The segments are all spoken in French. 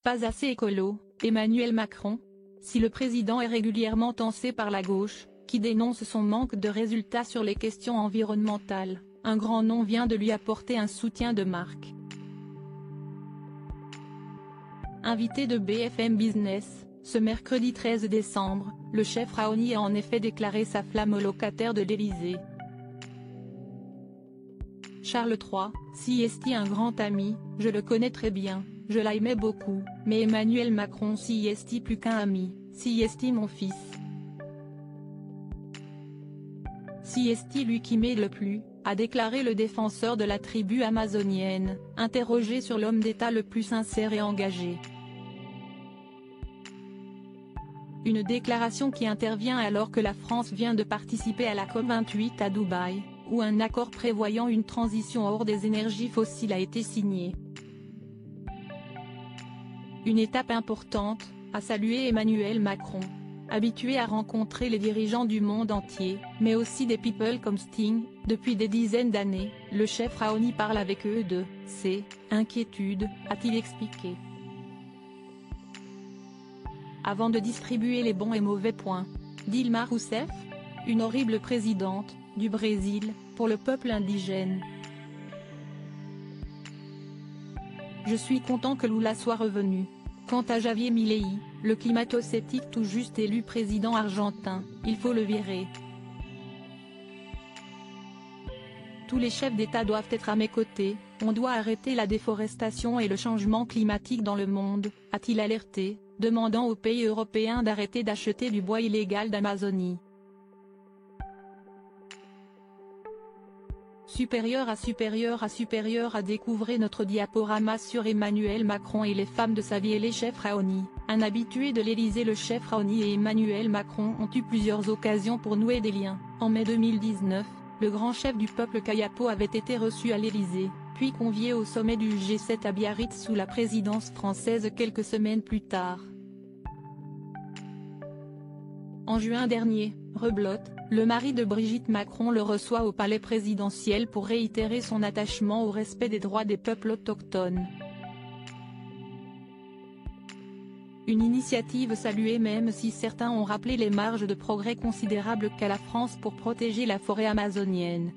Pas assez écolo, Emmanuel Macron. Si le président est régulièrement tancé par la gauche, qui dénonce son manque de résultats sur les questions environnementales, un grand nom vient de lui apporter un soutien de marque. Invité de BFM Business, ce mercredi 13 décembre, le chef Raoni a en effet déclaré sa flamme aux locataires de l'Élysée. Charles III, si est un grand ami, je le connais très bien, je l'aimais beaucoup, mais Emmanuel Macron si est plus qu'un ami, si est mon fils. Si est lui qui m'aide le plus, a déclaré le défenseur de la tribu amazonienne, interrogé sur l'homme d'État le plus sincère et engagé. Une déclaration qui intervient alors que la France vient de participer à la COP28 à Dubaï, où un accord prévoyant une transition hors des énergies fossiles a été signé. Une étape importante, a salué Emmanuel Macron. Habitué à rencontrer les dirigeants du monde entier, mais aussi des people comme Sting, depuis des dizaines d'années, le chef Raoni parle avec eux de ses inquiétudes, a-t-il expliqué. Avant de distribuer les bons et mauvais points. Dilma Rousseff, une horrible présidente, du Brésil, pour le peuple indigène. Je suis content que Lula soit revenu. Quant à Javier Milei, le climato-sceptique tout juste élu président argentin, il faut le virer. Tous les chefs d'État doivent être à mes côtés, on doit arrêter la déforestation et le changement climatique dans le monde, a-t-il alerté, demandant aux pays européens d'arrêter d'acheter du bois illégal d'Amazonie. Supérieur à découvrir notre diaporama sur Emmanuel Macron et les femmes de sa vie et les chefs Raoni. Un habitué de l'Élysée, le chef Raoni et Emmanuel Macron ont eu plusieurs occasions pour nouer des liens. En mai 2019, le grand chef du peuple Kayapo avait été reçu à l'Élysée, puis convié au sommet du G7 à Biarritz sous la présidence française quelques semaines plus tard. En juin dernier, rebelote, le mari de Brigitte Macron le reçoit au palais présidentiel pour réitérer son attachement au respect des droits des peuples autochtones. Une initiative saluée même si certains ont rappelé les marges de progrès considérables qu'a la France pour protéger la forêt amazonienne.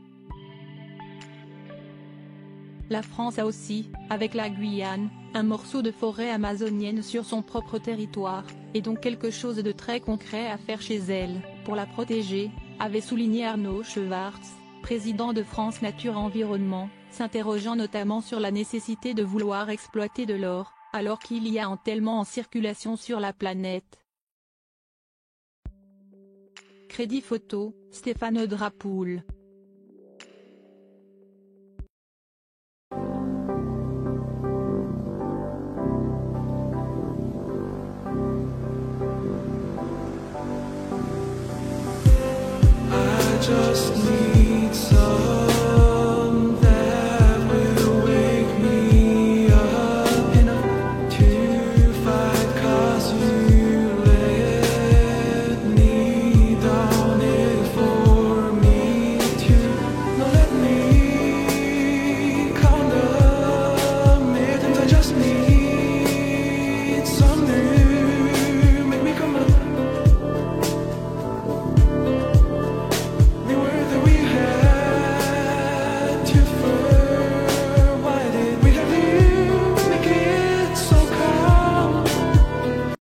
La France a aussi, avec la Guyane, un morceau de forêt amazonienne sur son propre territoire, et donc quelque chose de très concret à faire chez elle, pour la protéger, avait souligné Arnaud Chevarts, président de France Nature Environnement, s'interrogeant notamment sur la nécessité de vouloir exploiter de l'or, alors qu'il y a tellement en circulation sur la planète. Crédit photo, Stéphane Drapoul. Just